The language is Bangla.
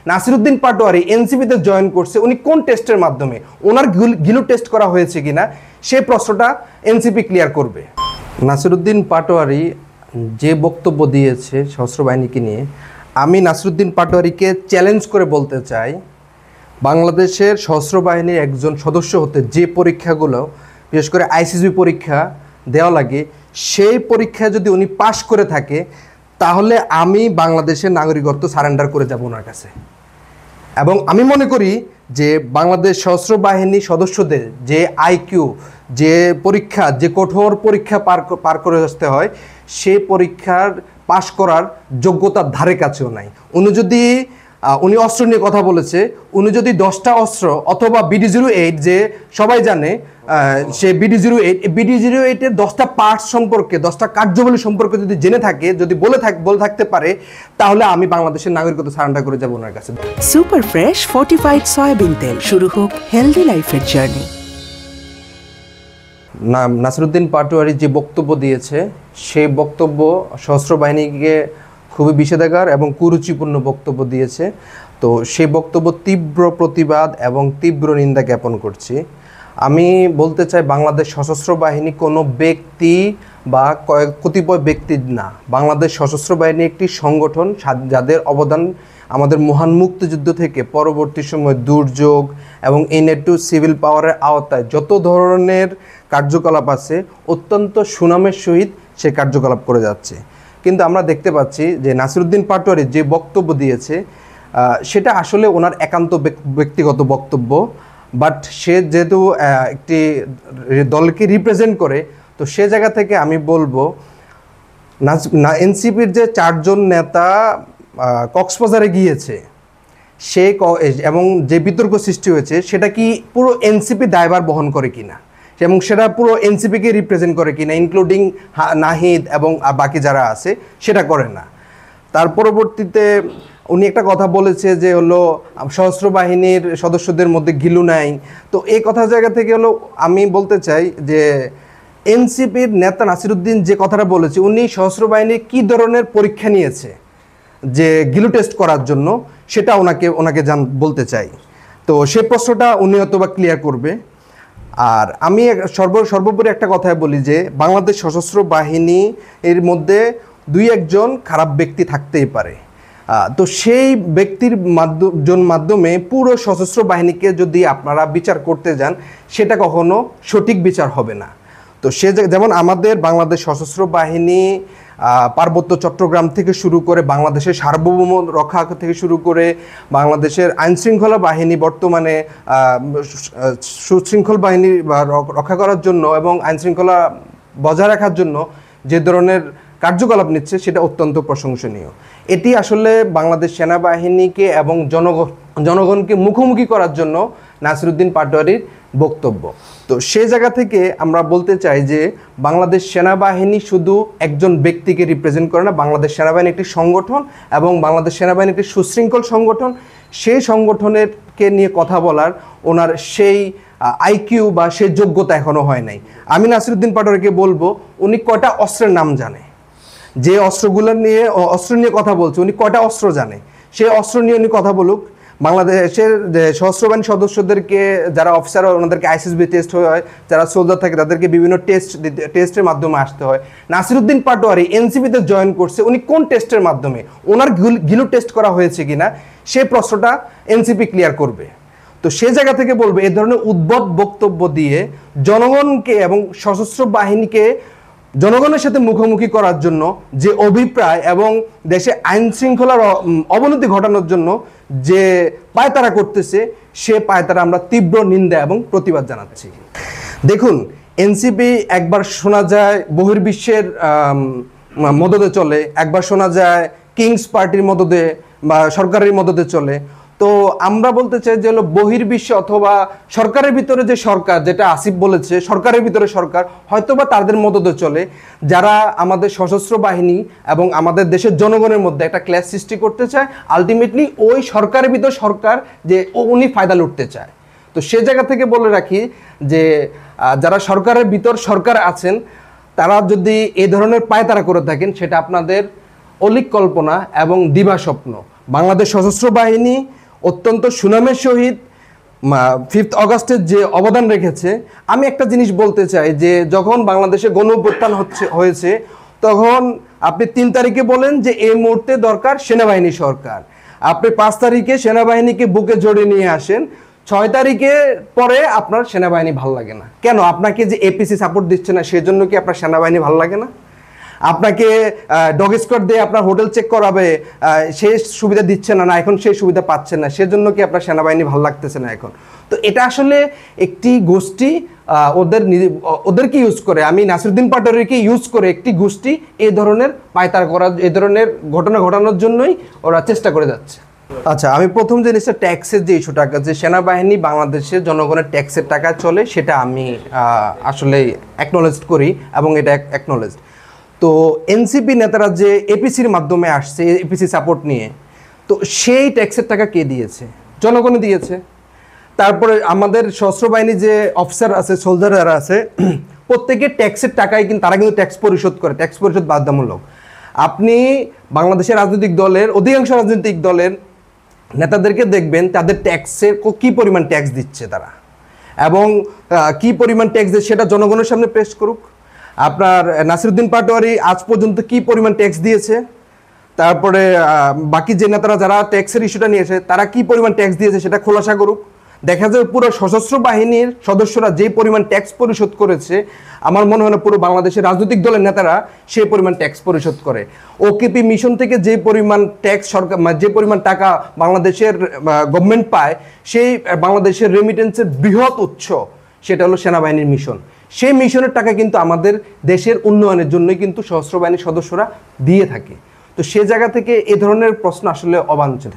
নাসিরউদ্দিন পাটোয়ারি এনসিপিতে জয়েন করছে উনি কোন টেস্টের মাধ্যমে, ওনার গিলু টেস্ট করা হয়েছে কিনা, সেই প্রশ্নটা এনসিপি ক্লিয়ার করবে। নাসিরউদ্দিন পাটোয়ারি যে বক্তব্য দিয়েছে সশস্ত্র বাহিনীকে নিয়ে, আমি নাসিরউদ্দিন পাটোয়ারিকে চ্যালেঞ্জ করে বলতে চাই, বাংলাদেশের সশস্ত্র বাহিনীর একজন সদস্য হতে যে পরীক্ষাগুলো বিশেষ করে আইসিসি পরীক্ষা দেওয়া লাগে, সেই পরীক্ষা যদি উনি পাশ করে থাকে তাহলে আমি বাংলাদেশের নাগরিকত্ব সারেন্ডার করে যাব ওনার কাছে। এবং আমি মনে করি যে বাংলাদেশ সশস্ত্র বাহিনী সদস্যদের যে আইকিউ, যে পরীক্ষা, যে কঠোর পরীক্ষা পার করে আসতে হয়, সেই পরীক্ষার পাশ করার যোগ্যতার ধারে কাছেও নাই। উনি অস্ত্র নিয়ে কথা বলেছে, উনি যদি 10টা অস্ত্র অথবা BD-08, যে সবাই জানে সে BD-08 এর 10টা পার্টস সম্পর্কে, 10টা কার্যাবলী সম্পর্কে যদি জেনে থাকে, যদি বলে থাকতে পারে, তাহলে আমি বাংলাদেশের নাগরিকত্ব সারেন্ডার করে যাব ওনার কাছে। সুপার ফ্রেশ ফর্টিফাইড সয়াবিন তেল, শুরু হোক হেলদি লাইফের জার্নি। নাসিরউদ্দিন পাটোয়ারি যে বক্তব্য দিয়েছে, সেই বক্তব্য সশস্ত্র বাহিনীকে খুবই বিষেধাগার এবং কুরুচিপূর্ণ বক্তব্য দিয়েছে। তো সেই বক্তব্য তীব্র প্রতিবাদ এবং তীব্র নিন্দা জ্ঞাপন করছি। আমি বলতে চাই, বাংলাদেশ সশস্ত্র বাহিনী কোনো ব্যক্তি বা কতিপয় ব্যক্তি না, বাংলাদেশ সশস্ত্র বাহিনী একটি সংগঠন যাদের অবদান আমাদের মহান মুক্তিযুদ্ধ থেকে পরবর্তী সময় দুর্যোগ এবং ইনএটু সিভিল পাওয়ারের আওতায় যত ধরনের কার্যকলাপ আছে, অত্যন্ত সুনামের সহিত সে কার্যকলাপ করে যাচ্ছে। কিন্তু আমরা দেখতে পাচ্ছি যে নাসিরউদ্দিন পাটোয়ারি যে বক্তব্য দিয়েছে, সেটা আসলে ওনার একান্ত ব্যক্তিগত বক্তব্য। বাট সে যেহেতু একটি দলকে রিপ্রেজেন্ট করে, তো সে জায়গা থেকে আমি বলবো, এনসিপির যে 4 জন নেতা কক্সবাজারে গিয়েছে, এবং যে বিতর্ক সৃষ্টি হয়েছে, সেটা কি পুরো এনসিপি দায়ভার বহন করে কিনা, এবং সেটা পুরো এনসিপিকে রিপ্রেজেন্ট করে কিনা, ইনক্লুডিং নাহিদ এবং বাকি যারা আছে, সেটা করে না। তার পরবর্তীতে উনি একটা কথা বলেছে যে হলো সশস্ত্র বাহিনীর সদস্যদের মধ্যে গিলু নাই। তো এই কথা জায়গা থেকে হলো আমি বলতে চাই যে এনসিপির নেতা নাসিরউদ্দিন যে কথাটা বলেছে, উনি সশস্ত্র বাহিনী কী ধরনের পরীক্ষা নিয়েছে যে গিলু টেস্ট করার জন্য, সেটা ওনাকে বলতে চাই। তো সে প্রশ্নটা উনি হয়তো বা ক্লিয়ার করবে। আর আমি সর্বোপরি একটা কথাই বলি যে বাংলাদেশ সশস্ত্র বাহিনী এর মধ্যে 2-1 জন খারাপ ব্যক্তি থাকতেই পারে। তো সেই ব্যক্তির মাধ্যমে পুরো সশস্ত্র বাহিনীকে যদি আপনারা বিচার করতে যান, সেটা কখনো সঠিক বিচার হবে না। তো যেমন আমাদের বাংলাদেশ সশস্ত্র বাহিনী পার্বত্য চট্টগ্রাম থেকে শুরু করে বাংলাদেশের সার্বভৌম রক্ষা থেকে শুরু করে বাংলাদেশের আইনশৃঙ্খলা বাহিনী বর্তমানে সুশৃঙ্খল বাহিনী রক্ষা করার জন্য এবং আইনশৃঙ্খলা বজায় রাখার জন্য যে ধরনের কার্যকলাপ নিচ্ছে, সেটা অত্যন্ত প্রশংসনীয়। এটি আসলে বাংলাদেশ সেনাবাহিনীকে এবং জনগণকে মুখোমুখি করার জন্য নাসিরউদ্দিন পাটোয়ারির বক্তব্য। তো সেই জায়গা থেকে আমরা বলতে চাই যে বাংলাদেশ সেনাবাহিনী শুধু একজন ব্যক্তিকে রিপ্রেজেন্ট করে না, বাংলাদেশ সেনাবাহিনী একটি সংগঠন এবং বাংলাদেশ সেনাবাহিনী একটি সুশৃঙ্খল সংগঠন। সেই সংগঠনেরকে নিয়ে কথা বলার ওনার সেই আইকিউ বা সেই যোগ্যতা এখনও হয় নাই। আমি নাসিরউদ্দিন পাটোয়ারিকে বলবো, উনি কয়টা অস্ত্রের নাম জানে, যে অস্ত্র নিয়ে কথা বলছে, উনি কয়টা অস্ত্র জানে, সেই অস্ত্র নিয়ে উনি কথা বলুক। বাংলাদেশের যে সশস্ত্র বাহিনী সদস্যদেরকে যারা অফিসার হয়, ওনাদেরকে আইসিসবি টেস্ট হয়, যারা সোলজার থাকে তাদেরকে বিভিন্ন টেস্টের মাধ্যমে আসতে হয়। নাসিরউদ্দিন পাটোয়ারি এনসিপিতে জয়েন করছে উনি কোন টেস্টের মাধ্যমে, ওনার গিলু টেস্ট করা হয়েছে কিনা, সেই প্রশ্নটা এনসিপি ক্লিয়ার করবে। তো সে জায়গা থেকে বলবে, এ ধরনের উদ্ভট বক্তব্য দিয়ে জনগণকে এবং সশস্ত্র বাহিনীকে জনগণের সাথে মুখোমুখি করার জন্য যে অভিপ্রায় এবং দেশে আইন শৃঙ্খলার অবনতি ঘটানোর জন্য যে পায়তারা করতেছে, সে পায়তারা আমরা তীব্র নিন্দা এবং প্রতিবাদ জানাচ্ছি। দেখুন, এনসিপি একবার শোনা যায় বহির্বিশ্বের মদদে চলে, একবার শোনা যায় কিংস পার্টির মদদে বা সরকারের মদদে চলে। তো আমরা বলতে চাই যে হলো বহির্বিশ্ব অথবা সরকারের ভিতরে যে সরকার, যেটা আসিফ বলেছে সরকারের ভিতরে সরকার, হয়তোবা তাদের মদদে চলে, যারা আমাদের সশস্ত্র বাহিনী এবং আমাদের দেশের জনগণের মধ্যে একটা ক্ল্যাশ সৃষ্টি করতে চায়। আলটিমেটলি ওই সরকারের ভিতর সরকার যে উনি ফায়দা লুটতে চায়। তো সে জায়গা থেকে বলে রাখি যে যারা সরকারের ভিতর সরকার আছেন, তারা যদি এ ধরনের পায়তারা করে থাকেন, সেটা আপনাদের অলিক কল্পনা এবং দিবাস্বপ্ন। বাংলাদেশ সশস্ত্র বাহিনী অত্যন্ত সুনামের সহিত 5 অগাস্টের যে অবদান রেখেছে। আমি একটা জিনিস বলতে চাই যে যখন বাংলাদেশে গণ অভ্যুত্থান হয়েছে তখন আপনি 3 তারিখে বলেন যে এই মুহূর্তে দরকার সেনাবাহিনী সরকার, আপনি 5 তারিখে সেনাবাহিনীকে বুকে জড়িয়ে নিয়ে আসেন, 6 তারিখে পরে আপনার সেনাবাহিনী ভাল লাগে না কেন? আপনাকে যে এপিসি সাপোর্ট দিচ্ছে না সেজন্য কি আপনার সেনাবাহিনী ভাল লাগে না? আপনাকে ডগ স্কোয়াড দিয়ে আপনার হোটেল চেক করাবে, সেই সুবিধা দিচ্ছে না, না এখন সেই সুবিধা পাচ্ছেন না, সেজন্য কি আপনার সেনাবাহিনী ভালো লাগতেছে না এখন? তো এটা আসলে একটি গোষ্ঠী ওদেরকে ইউজ করে, আমি নাসিরউদ্দিন পাটোয়ারিকে ইউজ করে একটি গোষ্ঠী এই ধরনের পায়তারা করার, এই ধরনের ঘটনা ঘটানোর জন্যই ওরা চেষ্টা করে যাচ্ছে। আচ্ছা, আমি প্রথম জিনিসটা ট্যাক্সের যে ইস্যুটাকে, যে সেনাবাহিনী বাংলাদেশের জনগণের ট্যাক্সের টাকা চলে, সেটা আমি আসলে অ্যাকনোলেজ করি এবং এটা অ্যাকনোলেজ। তো এনসিপি নেতারা যে এপিসির মাধ্যমে আসছে, এপিসি সাপোর্ট নিয়ে, তো সেই ট্যাক্সের টাকা কে দিয়েছে? জনগণই দিয়েছে। তারপরে আমাদের সশস্ত্র বাহিনী যে অফিসার আছে, সোলজাররা আছে, প্রত্যেকের ট্যাক্সের টাকায় কিন্তু তারা কিন্তু ট্যাক্স পরিশোধ করে, ট্যাক্স পরিশোধ বাধ্যতামূলক। আপনি বাংলাদেশের রাজনৈতিক দলের, অধিকাংশ রাজনৈতিক দলের নেতাদেরকে দেখবেন তাদের ট্যাক্সের কী পরিমাণ ট্যাক্স দিচ্ছে তারা, এবং কী পরিমাণ ট্যাক্স দিচ্ছে সেটা জনগণের সামনে পেশ করুক। আপনার নাসিরউদ্দিন পাটোয়ারি আজ পর্যন্ত কী পরিমাণ ট্যাক্স দিয়েছে, তারপরে বাকি যে নেতারা যারা ট্যাক্সের ইস্যুটা নিয়েছে তারা কী পরিমাণ ট্যাক্স দিয়েছে সেটা খোলাসা করুক। দেখা যায় পুরো সশস্ত্র বাহিনীর সদস্যরা যে পরিমাণ ট্যাক্স পরিশোধ করেছে, আমার মনে হয় না পুরো বাংলাদেশের রাজনৈতিক দলের নেতারা সেই পরিমাণ ট্যাক্স পরিশোধ করে। ওকেপি মিশন থেকে যে পরিমাণ ট্যাক্স সরকার, যে পরিমাণ টাকা বাংলাদেশের গভর্নমেন্ট পায়, সেই বাংলাদেশের রেমিটেন্সের বৃহৎ উৎস সেটা হলো সেনাবাহিনীর মিশন। সেই মিশনের টাকা কিন্তু আমাদের দেশের উন্নয়নের জন্যই কিন্তু সশস্ত্র বাহিনীর সদস্যরা দিয়ে থাকে। তো সে জায়গা থেকে এ ধরনের প্রশ্ন আসলে অবাঞ্ছিত।